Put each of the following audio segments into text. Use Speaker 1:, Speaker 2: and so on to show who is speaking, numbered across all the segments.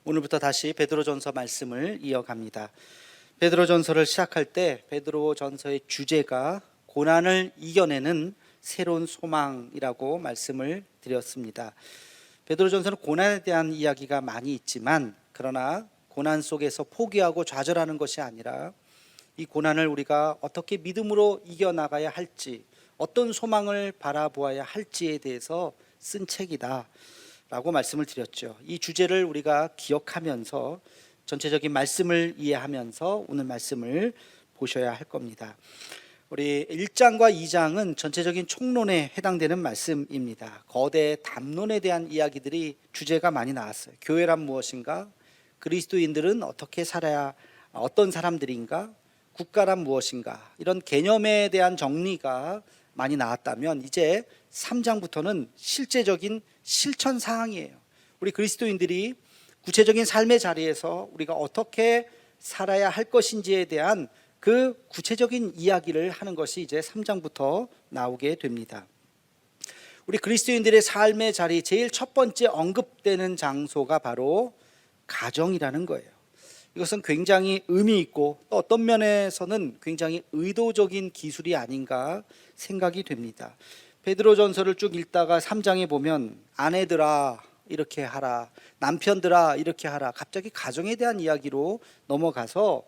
Speaker 1: 오늘부터 다시 베드로전서 말씀을 이어갑니다. 베드로전서를 시작할 때 베드로전서의 주제가 고난을 이겨내는 새로운 소망이라고 말씀을 드렸습니다. 베드로전서는 고난에 대한 이야기가 많이 있지만, 그러나 고난 속에서 포기하고 좌절하는 것이 아니라 이 고난을 우리가 어떻게 믿음으로 이겨나가야 할지, 어떤 소망을 바라보아야 할지에 대해서 쓴 책이다 라고 말씀을 드렸죠. 이 주제를 우리가 기억하면서 전체적인 말씀을 이해하면서 오늘 말씀을 보셔야 할 겁니다. 우리 1장과 2장은 전체적인 총론에 해당되는 말씀입니다. 거대 담론에 대한 이야기들이 주제가 많이 나왔어요. 교회란 무엇인가? 그리스도인들은 어떻게 살아야, 어떤 사람들인가? 국가란 무엇인가? 이런 개념에 대한 정리가 많이 나왔다면, 이제 3장부터는 실제적인 실천 사항이에요. 우리 그리스도인들이 구체적인 삶의 자리에서 우리가 어떻게 살아야 할 것인지에 대한 그 구체적인 이야기를 하는 것이 이제 3장부터 나오게 됩니다. 우리 그리스도인들의 삶의 자리, 제일 첫 번째 언급되는 장소가 바로 가정이라는 거예요. 이것은 굉장히 의미 있고 또 어떤 면에서는 굉장히 의도적인 기술이 아닌가 생각이 됩니다. 베드로전서를 쭉 읽다가 3장에 보면 아내들아 이렇게 하라, 남편들아 이렇게 하라, 갑자기 가정에 대한 이야기로 넘어가서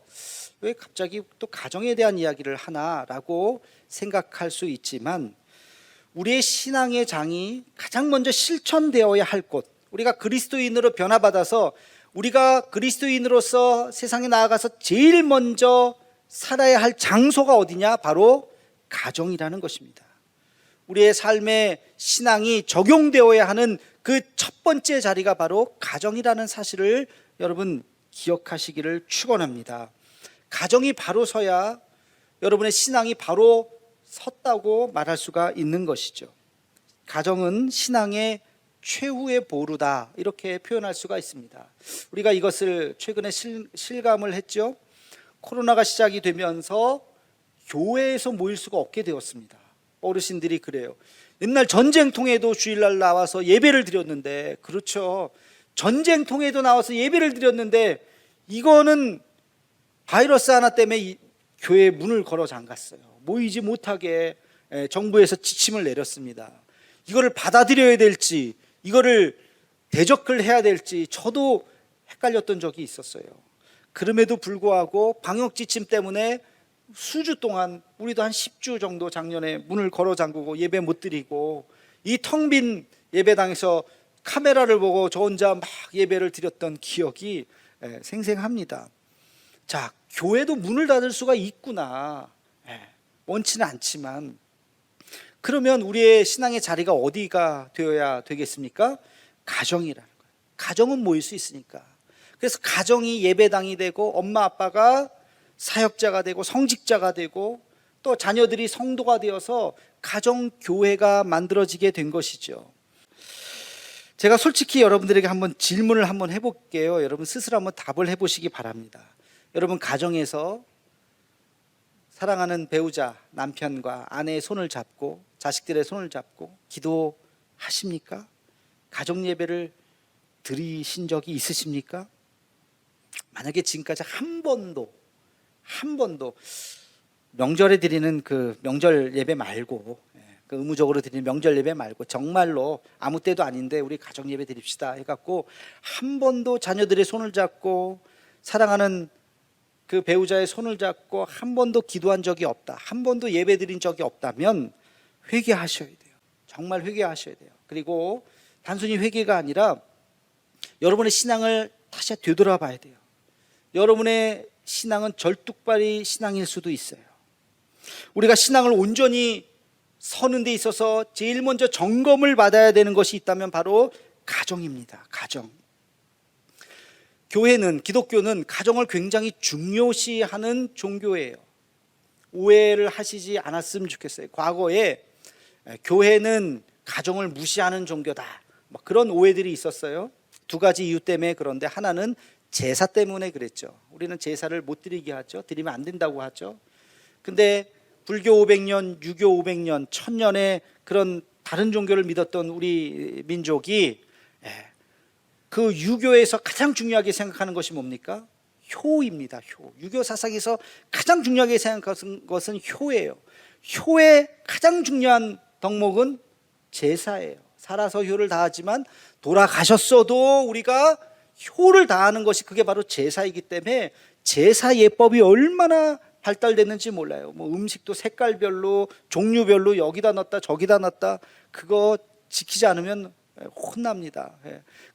Speaker 1: 왜 갑자기 또 가정에 대한 이야기를 하나라고 생각할 수 있지만, 우리의 신앙의 장이 가장 먼저 실천되어야 할 곳, 우리가 그리스도인으로 변화받아서 우리가 그리스도인으로서 세상에 나아가서 제일 먼저 살아야 할 장소가 어디냐? 바로 가정이라는 것입니다. 우리의 삶의 신앙이 적용되어야 하는 그 첫 번째 자리가 바로 가정이라는 사실을 여러분 기억하시기를 축원합니다. 가정이 바로 서야 여러분의 신앙이 바로 섰다고 말할 수가 있는 것이죠. 가정은 신앙의 최후의 보루다, 이렇게 표현할 수가 있습니다. 우리가 이것을 최근에 실감을 했죠. 코로나가 시작이 되면서 교회에서 모일 수가 없게 되었습니다. 어르신들이 그래요. 옛날 전쟁통에도 주일날 나와서 예배를 드렸는데, 그렇죠, 전쟁통에도 나와서 예배를 드렸는데 이거는 바이러스 하나 때문에 교회 문을 걸어 잠갔어요. 모이지 못하게 정부에서 지침을 내렸습니다. 이거를 받아들여야 될지, 이거를 대적을 해야 될지 저도 헷갈렸던 적이 있었어요. 그럼에도 불구하고 방역 지침 때문에 수주 동안, 우리도 한 10주 정도 작년에 문을 걸어 잠그고 예배 못 드리고, 이 텅 빈 예배당에서 카메라를 보고 저 혼자 막 예배를 드렸던 기억이 생생합니다. 자, 교회도 문을 닫을 수가 있구나. 원치는 않지만, 그러면 우리의 신앙의 자리가 어디가 되어야 되겠습니까? 가정이라는 거예요. 가정은 모일 수 있으니까. 그래서 가정이 예배당이 되고, 엄마 아빠가 사역자가 되고, 성직자가 되고, 또 자녀들이 성도가 되어서 가정교회가 만들어지게 된 것이죠. 제가 솔직히 여러분들에게 한번 질문을 한번 해볼게요. 여러분 스스로 한번 답을 해보시기 바랍니다. 여러분 가정에서 사랑하는 배우자, 남편과 아내의 손을 잡고 자식들의 손을 잡고 기도하십니까? 가정 예배를 드리신 적이 있으십니까? 만약에 지금까지 한 번도 명절에 드리는 그 명절 예배 말고, 그 의무적으로 드리는 명절 예배 말고 정말로 아무 때도 아닌데 우리 가정 예배 드립시다 해갖고 한 번도 자녀들의 손을 잡고 사랑하는 그 배우자의 손을 잡고 한 번도 기도한 적이 없다, 한 번도 예배 드린 적이 없다면 회개하셔야 돼요. 정말 회개하셔야 돼요. 그리고 단순히 회개가 아니라 여러분의 신앙을 다시 되돌아봐야 돼요. 여러분의 신앙은 절뚝발이 신앙일 수도 있어요. 우리가 신앙을 온전히 서는 데 있어서 제일 먼저 점검을 받아야 되는 것이 있다면 바로 가정입니다. 가정. 교회는, 기독교는 가정을 굉장히 중요시하는 종교예요. 오해를 하시지 않았으면 좋겠어요. 과거에 교회는 가정을 무시하는 종교다, 그런 오해들이 있었어요. 두 가지 이유 때문에. 그런데 하나는 제사 때문에 그랬죠. 우리는 제사를 못 드리게 하죠. 드리면 안 된다고 하죠. 근데 불교 500년, 유교 500년, 1000년의 그런 다른 종교를 믿었던 우리 민족이 그 유교에서 가장 중요하게 생각하는 것이 뭡니까? 효입니다. 효. 유교 사상에서 가장 중요하게 생각하는 것은 효예요. 효의 가장 중요한 덕목은 제사예요. 살아서 효를 다하지만 돌아가셨어도 우리가 효를 다하는 것이 그게 바로 제사이기 때문에 제사 예법이 얼마나 발달됐는지 몰라요. 뭐 음식도 색깔별로 종류별로 여기다 넣었다 저기다 넣었다, 그거 지키지 않으면 혼납니다.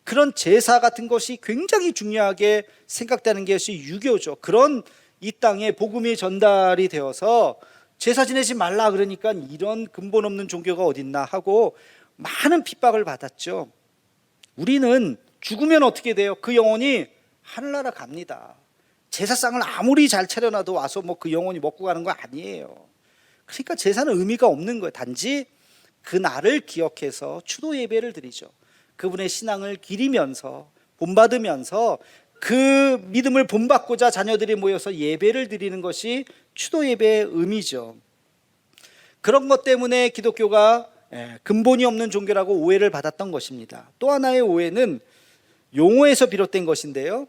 Speaker 1: 그런 제사 같은 것이 굉장히 중요하게 생각되는 것이 유교죠. 그런 이 땅에 복음이 전달이 되어서 제사 지내지 말라 그러니까 이런 근본 없는 종교가 어딨나 하고 많은 핍박을 받았죠. 우리는 죽으면 어떻게 돼요? 그 영혼이 하늘나라 갑니다. 제사상을 아무리 잘 차려놔도 와서 뭐 그 영혼이 먹고 가는 거 아니에요. 그러니까 제사는 의미가 없는 거예요. 단지 그 날을 기억해서 추도 예배를 드리죠. 그분의 신앙을 기리면서 본받으면서 그 믿음을 본받고자 자녀들이 모여서 예배를 드리는 것이 추도 예배의 의미죠. 그런 것 때문에 기독교가 근본이 없는 종교라고 오해를 받았던 것입니다. 또 하나의 오해는 용어에서 비롯된 것인데요.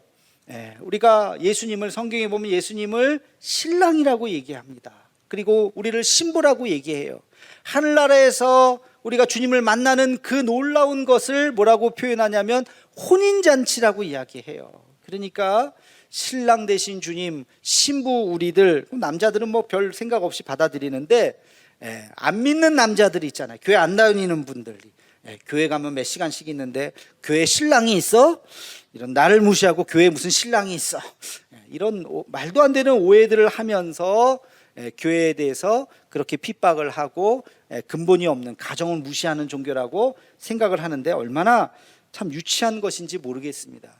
Speaker 1: 우리가 예수님을, 성경에 보면 예수님을 신랑이라고 얘기합니다. 그리고 우리를 신부라고 얘기해요. 하늘나라에서 우리가 주님을 만나는 그 놀라운 것을 뭐라고 표현하냐면 혼인잔치라고 이야기해요. 그러니까 신랑 되신 주님, 신부 우리들, 남자들은 뭐 별 생각 없이 받아들이는데 안 믿는 남자들이 있잖아요. 교회 안 다니는 분들이 교회 가면 몇 시간씩 있는데 교회 신랑이 있어? 이런 나를 무시하고 교회에 무슨 신랑이 있어? 이런 말도 안 되는 오해들을 하면서 교회에 대해서 그렇게 핍박을 하고 근본이 없는 가정을 무시하는 종교라고 생각을 하는데 얼마나 참 유치한 것인지 모르겠습니다.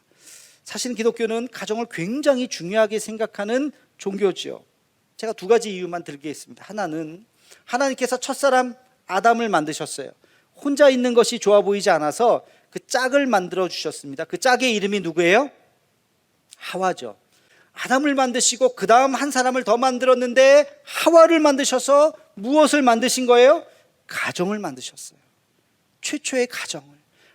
Speaker 1: 사실 기독교는 가정을 굉장히 중요하게 생각하는 종교죠. 제가 두 가지 이유만 들겠습니다. 하나는 하나님께서 첫사람 아담을 만드셨어요. 혼자 있는 것이 좋아 보이지 않아서 그 짝을 만들어 주셨습니다. 그 짝의 이름이 누구예요? 하와죠. 아담을 만드시고 그 다음 한 사람을 더 만들었는데 하와를 만드셔서 무엇을 만드신 거예요? 가정을 만드셨어요. 최초의 가정을.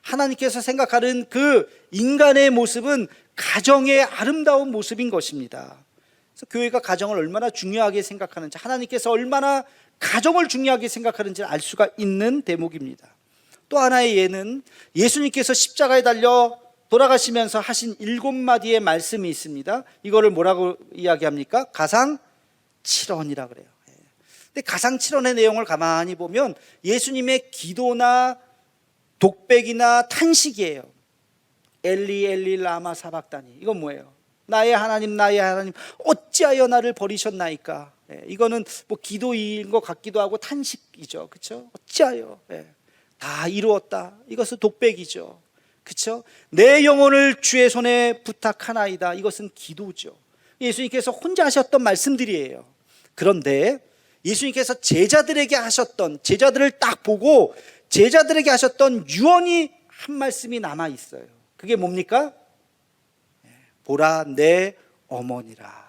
Speaker 1: 하나님께서 생각하는 그 인간의 모습은 가정의 아름다운 모습인 것입니다. 그래서 교회가 가정을 얼마나 중요하게 생각하는지, 하나님께서 얼마나 가정을 중요하게 생각하는지를 알 수가 있는 대목입니다. 또 하나의 예는 예수님께서 십자가에 달려 돌아가시면서 하신 7마디의 말씀이 있습니다. 이거를 뭐라고 이야기합니까? 가상칠언이라 그래요. 근데 가상칠언의 내용을 가만히 보면 예수님의 기도나 독백이나 탄식이에요. 엘리 엘리 라마 사박다니. 이건 뭐예요? 나의 하나님 나의 하나님 어찌하여 나를 버리셨나이까. 이거는 뭐 기도인 것 같기도 하고 탄식이죠. 그렇죠? 어찌하여. 다 이루었다. 이것은 독백이죠. 그렇죠? 내 영혼을 주의 손에 부탁하나이다. 이것은 기도죠. 예수님께서 혼자 하셨던 말씀들이에요. 그런데 예수님께서 제자들에게 하셨던, 제자들을 딱 보고 제자들에게 하셨던 유언이 한 말씀이 남아 있어요. 그게 뭡니까? 보라 내 어머니라.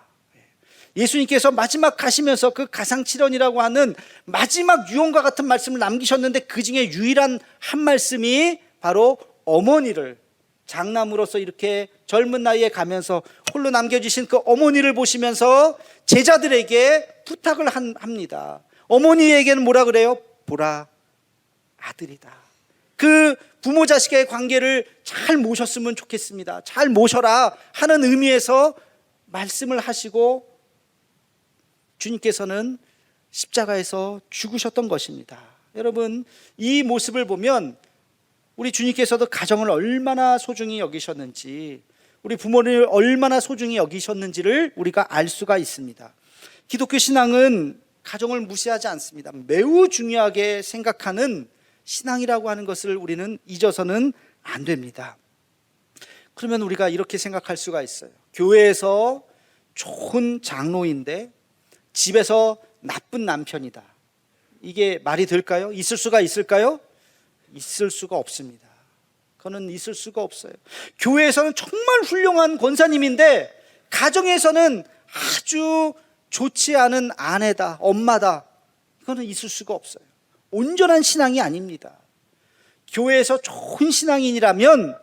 Speaker 1: 예수님께서 마지막 가시면서 그 가상칠언이라고 하는 마지막 유언과 같은 말씀을 남기셨는데 그 중에 유일한 한 말씀이 바로 어머니를, 장남으로서 이렇게 젊은 나이에 가면서 홀로 남겨주신 그 어머니를 보시면서 제자들에게 부탁을 합니다. 어머니에게는 뭐라 그래요? 보라 아들이다. 그 부모 자식의 관계를 잘 모셨으면 좋겠습니다. 잘 모셔라 하는 의미에서 말씀을 하시고 주님께서는 십자가에서 죽으셨던 것입니다. 여러분, 이 모습을 보면 우리 주님께서도 가정을 얼마나 소중히 여기셨는지, 우리 부모를 얼마나 소중히 여기셨는지를 우리가 알 수가 있습니다. 기독교 신앙은 가정을 무시하지 않습니다. 매우 중요하게 생각하는 신앙이라고 하는 것을 우리는 잊어서는 안 됩니다. 그러면 우리가 이렇게 생각할 수가 있어요. 교회에서 좋은 장로인데 집에서 나쁜 남편이다. 이게 말이 될까요? 있을 수가 있을까요? 있을 수가 없습니다. 그거는 있을 수가 없어요. 교회에서는 정말 훌륭한 권사님인데 가정에서는 아주 좋지 않은 아내다, 엄마다. 이거는 있을 수가 없어요. 온전한 신앙이 아닙니다. 교회에서 좋은 신앙인이라면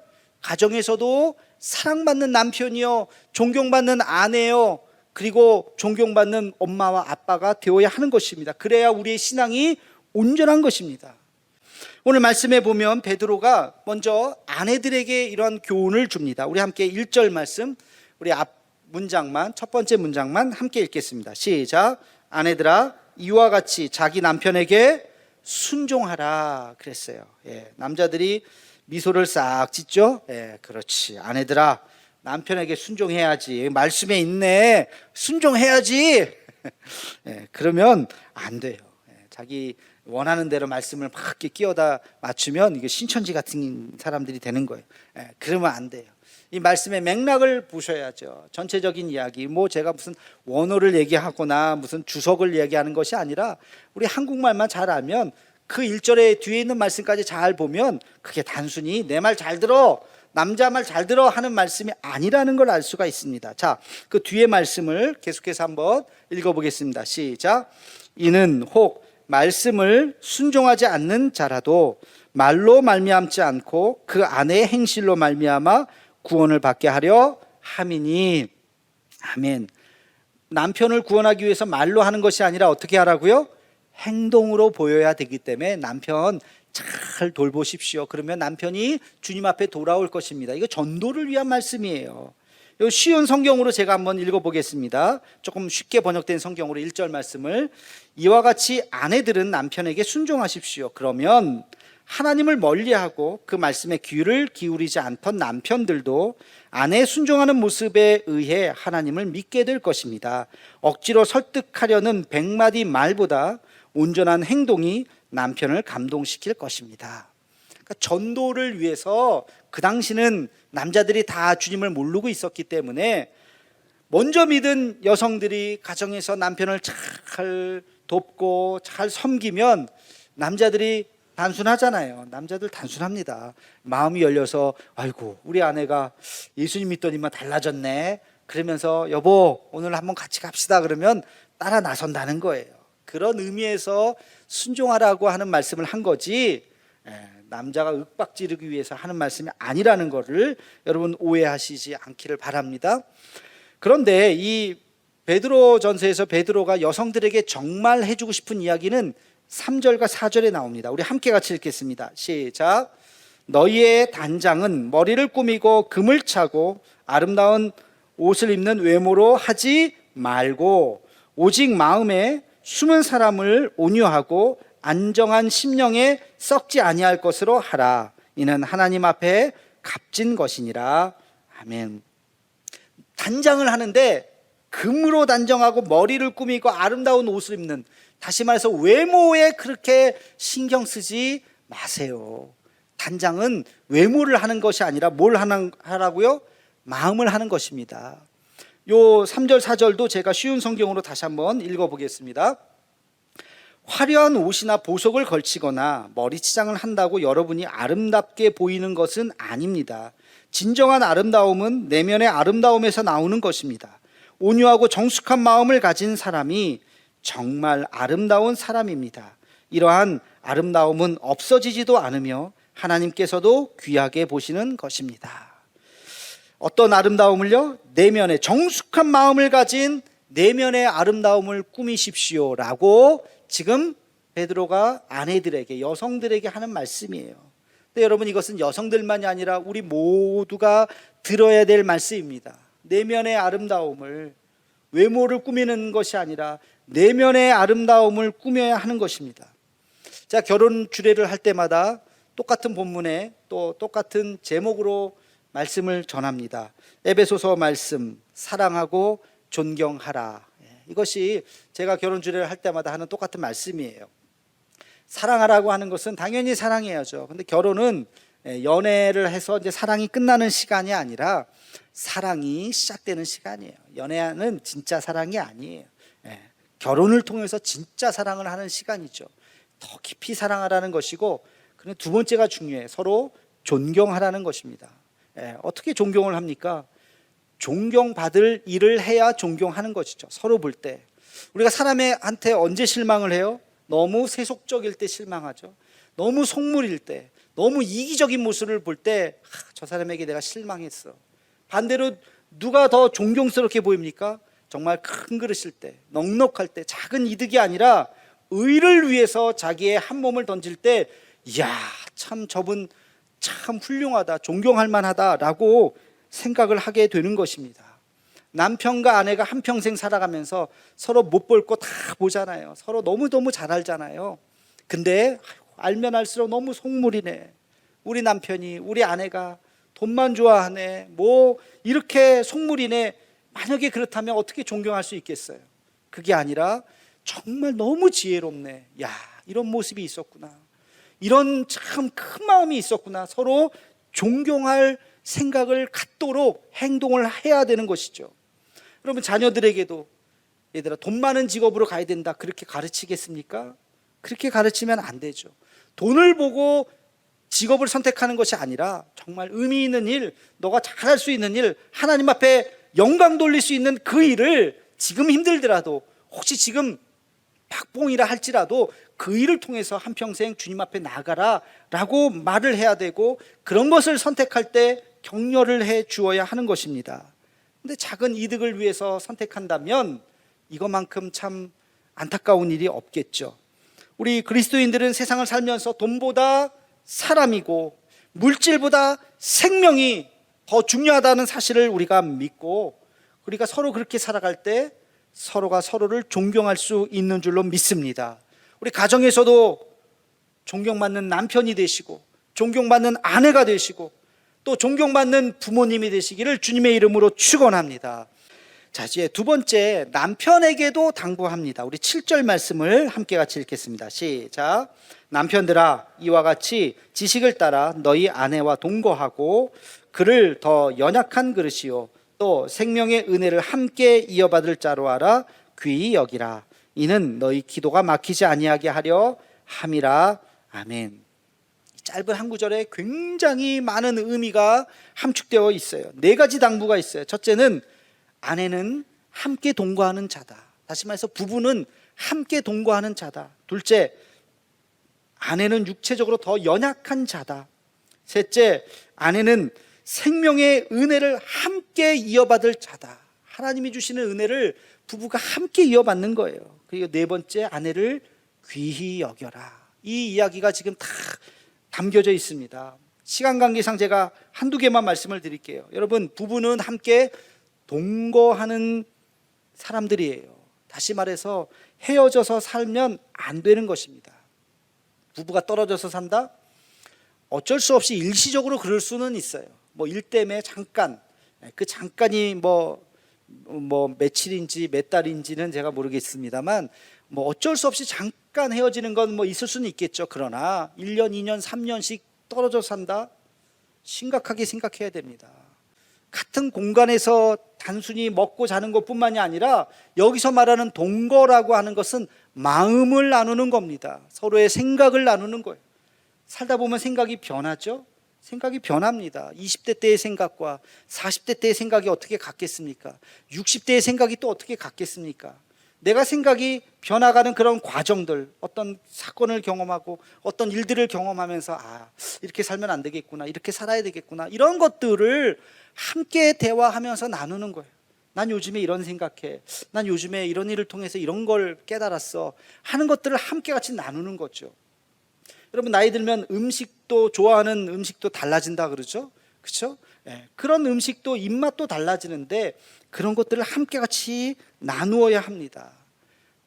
Speaker 1: 가정에서도 사랑받는 남편이요, 존경받는 아내요, 그리고 존경받는 엄마와 아빠가 되어야 하는 것입니다. 그래야 우리의 신앙이 온전한 것입니다. 오늘 말씀에 보면 베드로가 먼저 아내들에게 이런 교훈을 줍니다. 우리 함께 1절 말씀, 우리 앞 문장만, 첫 번째 문장만 함께 읽겠습니다. 시작. 아내들아, 이와 같이 자기 남편에게 순종하라 그랬어요. 남자들이 미소를 싹 짓죠. 그렇지. 아내들아, 남편에게 순종해야지. 말씀에 있네. 순종해야지. 그러면 안 돼요. 자기 원하는 대로 말씀을 막 이렇게 끼워다 맞추면 이게 신천지 같은 사람들이 되는 거예요. 그러면 안 돼요. 이 말씀의 맥락을 보셔야죠. 전체적인 이야기, 제가 무슨 원어를 얘기하거나 무슨 주석을 얘기하는 것이 아니라 우리 한국말만 잘 알면 그 1절에 뒤에 있는 말씀까지 잘 보면 그게 단순히 내 말 잘 들어, 남자 말 잘 들어 하는 말씀이 아니라는 걸 알 수가 있습니다. 자, 그 뒤에 말씀을 계속해서 한번 읽어보겠습니다. 시작. 이는 혹 말씀을 순종하지 않는 자라도 말로 말미암지 않고 그 아내의 행실로 말미암아 구원을 받게 하려 함이니. 아멘. 남편을 구원하기 위해서 말로 하는 것이 아니라 어떻게 하라고요? 행동으로 보여야 되기 때문에 남편 잘 돌보십시오. 그러면 남편이 주님 앞에 돌아올 것입니다. 이거 전도를 위한 말씀이에요. 이 쉬운 성경으로 제가 한번 읽어보겠습니다. 조금 쉽게 번역된 성경으로 1절 말씀을, 이와 같이 아내들은 남편에게 순종하십시오. 그러면 하나님을 멀리하고 그 말씀에 귀를 기울이지 않던 남편들도 아내의 순종하는 모습에 의해 하나님을 믿게 될 것입니다. 억지로 설득하려는 100마디 말보다 온전한 행동이 남편을 감동시킬 것입니다. 그러니까 전도를 위해서 그 당시는 남자들이 다 주님을 모르고 있었기 때문에 먼저 믿은 여성들이 가정에서 남편을 잘 돕고 잘 섬기면 남자들이 단순하잖아요. 남자들 단순합니다. 마음이 열려서 아이고 우리 아내가 예수님 믿더니만 달라졌네, 그러면서 여보 오늘 한번 같이 갑시다 그러면 따라 나선다는 거예요. 그런 의미에서 순종하라고 하는 말씀을 한 거지 남자가 윽박 지르기 위해서 하는 말씀이 아니라는 것을 여러분 오해하시지 않기를 바랍니다. 그런데 이 베드로전서에서 베드로가 여성들에게 정말 해주고 싶은 이야기는 3절과 4절에 나옵니다. 우리 함께 같이 읽겠습니다. 시작. 너희의 단장은 머리를 꾸미고 금을 차고 아름다운 옷을 입는 외모로 하지 말고 오직 마음에 숨은 사람을 온유하고 안정한 심령에 썩지 아니할 것으로 하라. 이는 하나님 앞에 값진 것이니라. 아멘. 단장을 하는데 금으로 단정하고 머리를 꾸미고 아름다운 옷을 입는, 다시 말해서 외모에 그렇게 신경 쓰지 마세요. 단장은 외모를 하는 것이 아니라 뭘 하라고요? 마음을 하는 것입니다. 요 3절 4절도 제가 쉬운 성경으로 다시 한번 읽어보겠습니다. 화려한 옷이나 보석을 걸치거나 머리치장을 한다고 여러분이 아름답게 보이는 것은 아닙니다. 진정한 아름다움은 내면의 아름다움에서 나오는 것입니다. 온유하고 정숙한 마음을 가진 사람이 정말 아름다운 사람입니다. 이러한 아름다움은 없어지지도 않으며 하나님께서도 귀하게 보시는 것입니다. 어떤 아름다움을요? 내면의 정숙한 마음을 가진 내면의 아름다움을 꾸미십시오 라고 지금 베드로가 아내들에게, 여성들에게 하는 말씀이에요. 근데 여러분, 이것은 여성들만이 아니라 우리 모두가 들어야 될 말씀입니다. 내면의 아름다움을, 외모를 꾸미는 것이 아니라 내면의 아름다움을 꾸며야 하는 것입니다. 자, 결혼 주례를 할 때마다 똑같은 본문에 또 똑같은 제목으로 말씀을 전합니다. 에베소서 말씀, 사랑하고 존경하라. 이것이 제가 결혼 주례를 할 때마다 하는 똑같은 말씀이에요. 사랑하라고 하는 것은 당연히 사랑해야죠. 근데 결혼은 연애를 해서 이제 사랑이 끝나는 시간이 아니라 사랑이 시작되는 시간이에요. 연애는 진짜 사랑이 아니에요. 결혼을 통해서 진짜 사랑을 하는 시간이죠. 더 깊이 사랑하라는 것이고, 그리고 두 번째가 중요해요. 서로 존경하라는 것입니다. 어떻게 존경을 합니까? 존경받을 일을 해야 존경하는 것이죠. 서로 볼 때 우리가 사람한테 언제 실망을 해요? 너무 세속적일 때 실망하죠. 너무 속물일 때, 너무 이기적인 모습을 볼 때 저 사람에게 내가 실망했어. 반대로 누가 더 존경스럽게 보입니까? 정말 큰 그릇일 때, 넉넉할 때, 작은 이득이 아니라 의를 위해서 자기의 한 몸을 던질 때, 이야, 참 저분 참 훌륭하다, 존경할 만하다라고 생각을 하게 되는 것입니다. 남편과 아내가 한평생 살아가면서 서로 못 볼 거 다 보잖아요. 서로 너무너무 잘 알잖아요. 근데 알면 알수록 너무 속물이네. 우리 남편이, 우리 아내가 돈만 좋아하네, 뭐 이렇게 속물이네. 만약에 그렇다면 어떻게 존경할 수 있겠어요? 그게 아니라 정말 너무 지혜롭네. 야, 이런 모습이 있었구나, 이런 참 큰 마음이 있었구나. 서로 존경할 생각을 갖도록 행동을 해야 되는 것이죠. 여러분, 자녀들에게도 얘들아 돈 많은 직업으로 가야 된다, 그렇게 가르치겠습니까? 그렇게 가르치면 안 되죠. 돈을 보고 직업을 선택하는 것이 아니라 정말 의미 있는 일, 너가 잘할 수 있는 일, 하나님 앞에 영광 돌릴 수 있는 그 일을 지금 힘들더라도, 혹시 지금 박봉이라 할지라도 그 일을 통해서 한평생 주님 앞에 나가라 라고 말을 해야 되고, 그런 것을 선택할 때 격려를 해 주어야 하는 것입니다. 근데 작은 이득을 위해서 선택한다면 이것만큼 참 안타까운 일이 없겠죠. 우리 그리스도인들은 세상을 살면서 돈보다 사람이고 물질보다 생명이 더 중요하다는 사실을 우리가 믿고, 우리가 서로 그렇게 살아갈 때 서로가 서로를 존경할 수 있는 줄로 믿습니다. 우리 가정에서도 존경받는 남편이 되시고, 존경받는 아내가 되시고, 또 존경받는 부모님이 되시기를 주님의 이름으로 축원합니다. 자, 이제 두 번째, 남편에게도 당부합니다. 우리 7절 말씀을 함께 같이 읽겠습니다. 시작. 남편들아, 이와 같이 지식을 따라 너희 아내와 동거하고 그를 더 연약한 그릇이요 또 생명의 은혜를 함께 이어받을 자로 알아 귀히 여기라. 이는 너희 기도가 막히지 아니하게 하려 함이라. 아멘. 짧은 한 구절에 굉장히 많은 의미가 함축되어 있어요. 네 가지 당부가 있어요. 첫째는 아내는 함께 동거하는 자다. 다시 말해서 부부는 함께 동거하는 자다. 둘째, 아내는 육체적으로 더 연약한 자다. 셋째, 아내는 생명의 은혜를 함께 이어받을 자다. 하나님이 주시는 은혜를 부부가 함께 이어받는 거예요. 그리고 네 번째, 아내를 귀히 여겨라. 이 이야기가 지금 다 담겨져 있습니다. 시간 관계상 제가 한두 개만 말씀을 드릴게요. 여러분, 부부는 함께 동거하는 사람들이에요. 다시 말해서 헤어져서 살면 안 되는 것입니다. 부부가 떨어져서 산다? 어쩔 수 없이 일시적으로 그럴 수는 있어요. 뭐 일 때문에 잠깐, 그 잠깐이 뭐 며칠인지 몇 달인지는 제가 모르겠습니다만, 뭐 어쩔 수 없이 잠깐 헤어지는 건 뭐 있을 수는 있겠죠. 그러나 1년, 2년, 3년씩 떨어져 산다? 심각하게 생각해야 됩니다. 같은 공간에서 단순히 먹고 자는 것뿐만이 아니라 여기서 말하는 동거라고 하는 것은 마음을 나누는 겁니다. 서로의 생각을 나누는 거예요. 살다 보면 생각이 변하죠. 생각이 변합니다. 20대 때의 생각과 40대 때의 생각이 어떻게 같겠습니까? 60대의 생각이 또 어떻게 같겠습니까? 내가 생각이 변화가는 그런 과정들, 어떤 사건을 경험하고 어떤 일들을 경험하면서 이렇게 살면 안 되겠구나, 이렇게 살아야 되겠구나, 이런 것들을 함께 대화하면서 나누는 거예요. 난 요즘에 이런 생각해, 난 요즘에 이런 일을 통해서 이런 걸 깨달았어 하는 것들을 함께 같이 나누는 거죠. 여러분, 나이 들면 음식도, 좋아하는 음식도 달라진다 그러죠. 그렇죠? 네. 그런 음식도 입맛도 달라지는데 그런 것들을 함께 같이 나누어야 합니다.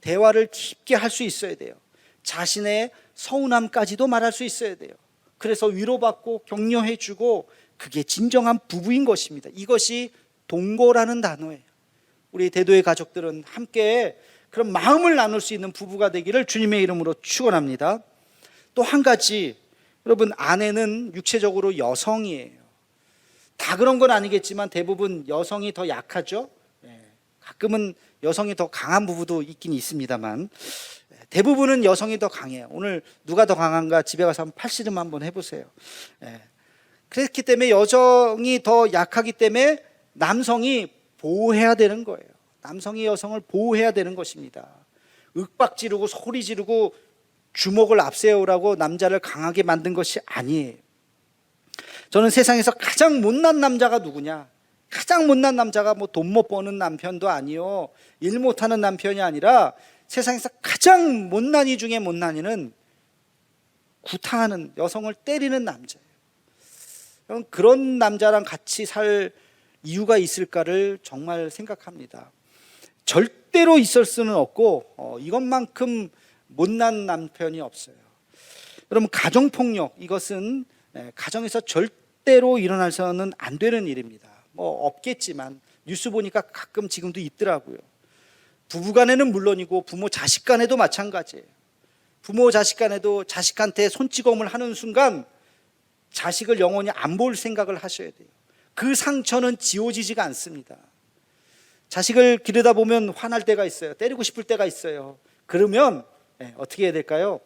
Speaker 1: 대화를 깊게 할 수 있어야 돼요. 자신의 서운함까지도 말할 수 있어야 돼요. 그래서 위로받고 격려해주고, 그게 진정한 부부인 것입니다. 이것이 동거라는 단어예요. 우리 대도의 가족들은 함께 그런 마음을 나눌 수 있는 부부가 되기를 주님의 이름으로 축원합니다. 또 한 가지, 여러분, 아내는 육체적으로 여성이에요. 다 그런 건 아니겠지만 대부분 여성이 더 약하죠. 가끔은 여성이 더 강한 부부도 있긴 있습니다만 대부분은 여성이 더 강해요. 오늘 누가 더 강한가 집에 가서 한번 팔씨름 한번 해보세요. 그렇기 때문에 여성이 더 약하기 때문에 남성이 보호해야 되는 거예요. 남성이 여성을 보호해야 되는 것입니다. 윽박 지르고 소리 지르고 주먹을 앞세우라고 남자를 강하게 만든 것이 아니에요. 저는 세상에서 가장 못난 남자가 누구냐? 가장 못난 남자가 뭐 돈 못 버는 남편도 아니요, 일 못하는 남편이 아니라 세상에서 가장 못난이 중에 못난이는 구타하는, 여성을 때리는 남자예요. 그런 남자랑 같이 살 이유가 있을까를 정말 생각합니다. 절대로 있을 수는 없고 이것만큼 못난 남편이 없어요. 여러분, 가정폭력, 이것은 가정에서 절대로 일어나서는 안 되는 일입니다. 뭐 없겠지만 뉴스 보니까 가끔 지금도 있더라고요. 부부간에는 물론이고 부모 자식 간에도 마찬가지예요. 부모 자식 간에도 자식한테 손찌검을 하는 순간 자식을 영원히 안 볼 생각을 하셔야 돼요. 그 상처는 지워지지가 않습니다. 자식을 기르다 보면 화날 때가 있어요. 때리고 싶을 때가 있어요. 그러면 어떻게 해야 될까요?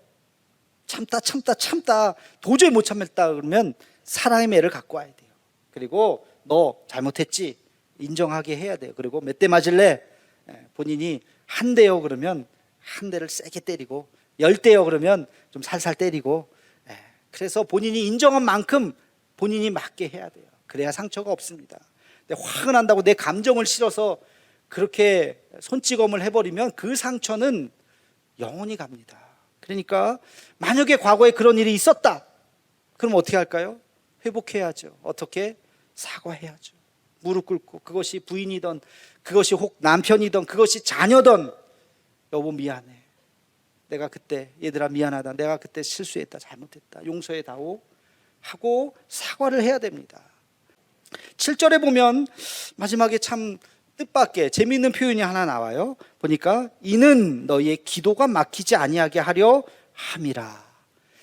Speaker 1: 참다 도저히 못 참겠다 그러면 사랑의 매를 갖고 와야 돼요. 그리고 너 잘못했지 인정하게 해야 돼요. 그리고 몇 대 맞을래? 본인이 한 대요 그러면 한 대를 세게 때리고, 10대요 그러면 좀 살살 때리고, 그래서 본인이 인정한 만큼 본인이 맞게 해야 돼요. 그래야 상처가 없습니다. 근데 화가 난다고 내 감정을 실어서 그렇게 손찌검을 해버리면 그 상처는 영원히 갑니다. 그러니까 만약에 과거에 그런 일이 있었다, 그럼 어떻게 할까요? 회복해야죠. 어떻게? 사과해야죠. 무릎 꿇고, 그것이 부인이든 그것이 혹 남편이든 그것이 자녀든, 여보 미안해, 내가 그때, 얘들아 미안하다, 내가 그때 실수했다, 잘못했다, 용서해다오 하고 사과를 해야 됩니다. 7절에 보면 마지막에 참 뜻밖의 재미있는 표현이 하나 나와요. 보니까 이는 너희의 기도가 막히지 아니하게 하려 함이라.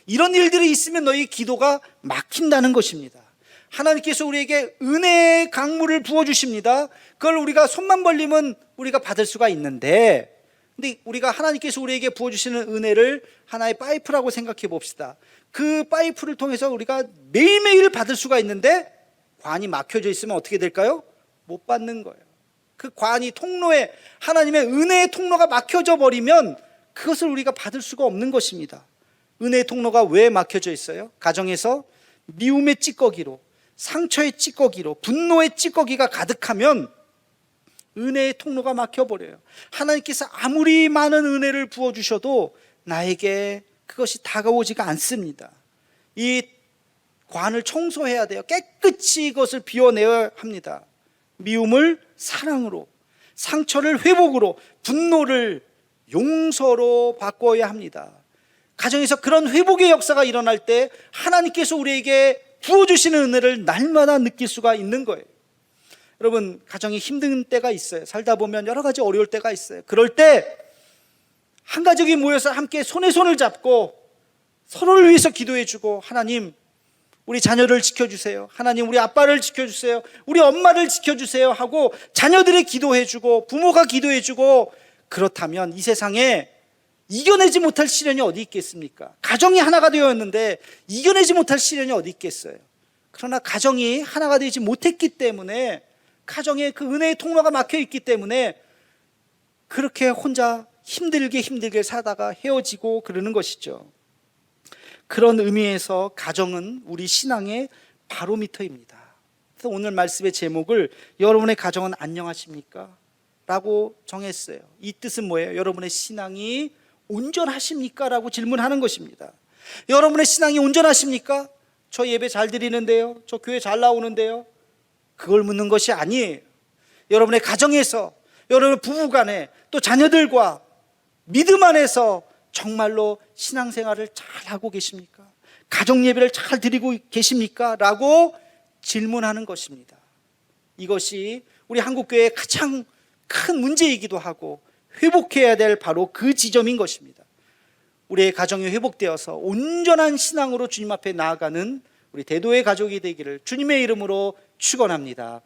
Speaker 1: 이런 일들이 있으면 너희 기도가 막힌다는 것입니다. 하나님께서 우리에게 은혜의 강물을 부어주십니다. 그걸 우리가 손만 벌리면 우리가 받을 수가 있는데, 근데 우리가 하나님께서 우리에게 부어주시는 은혜를 하나의 파이프라고 생각해 봅시다. 그 파이프를 통해서 우리가 매일매일 받을 수가 있는데 관이 막혀져 있으면 어떻게 될까요? 못 받는 거예요. 그 관이, 통로에, 하나님의 은혜의 통로가 막혀져 버리면 그것을 우리가 받을 수가 없는 것입니다. 은혜의 통로가 왜 막혀져 있어요? 가정에서 미움의 찌꺼기로, 상처의 찌꺼기로, 분노의 찌꺼기가 가득하면 은혜의 통로가 막혀버려요. 하나님께서 아무리 많은 은혜를 부어주셔도 나에게 그것이 다가오지가 않습니다. 이 관을 청소해야 돼요. 깨끗이 이것을 비워내야 합니다. 미움을 사랑으로, 상처를 회복으로, 분노를 용서로 바꿔야 합니다. 가정에서 그런 회복의 역사가 일어날 때 하나님께서 우리에게 부어주시는 은혜를 날마다 느낄 수가 있는 거예요. 여러분, 가정이 힘든 때가 있어요. 살다 보면 여러 가지 어려울 때가 있어요. 그럴 때 한 가족이 모여서 함께 손에 손을 잡고 서로를 위해서 기도해주고, 하나님 우리 자녀를 지켜주세요, 하나님 우리 아빠를 지켜주세요, 우리 엄마를 지켜주세요 하고 자녀들이 기도해주고 부모가 기도해주고, 그렇다면 이 세상에 이겨내지 못할 시련이 어디 있겠습니까? 가정이 하나가 되었는데 이겨내지 못할 시련이 어디 있겠어요? 그러나 가정이 하나가 되지 못했기 때문에, 가정에 그 은혜의 통로가 막혀 있기 때문에 그렇게 혼자 힘들게 살다가 헤어지고 그러는 것이죠. 그런 의미에서 가정은 우리 신앙의 바로미터입니다. 그래서 오늘 말씀의 제목을 여러분의 가정은 안녕하십니까? 라고 정했어요. 이 뜻은 뭐예요? 여러분의 신앙이 온전하십니까? 라고 질문하는 것입니다. 여러분의 신앙이 온전하십니까? 저 예배 잘 드리는데요, 저 교회 잘 나오는데요, 그걸 묻는 것이 아니에요. 여러분의 가정에서, 여러분 부부간에, 또 자녀들과 믿음 안에서 정말로 신앙생활을 잘 하고 계십니까? 가정 예배를 잘 드리고 계십니까? 라고 질문하는 것입니다. 이것이 우리 한국교회의 가장 큰 문제이기도 하고 회복해야 될 바로 그 지점인 것입니다. 우리의 가정이 회복되어서 온전한 신앙으로 주님 앞에 나아가는 우리 대도의 가족이 되기를 주님의 이름으로 축원합니다.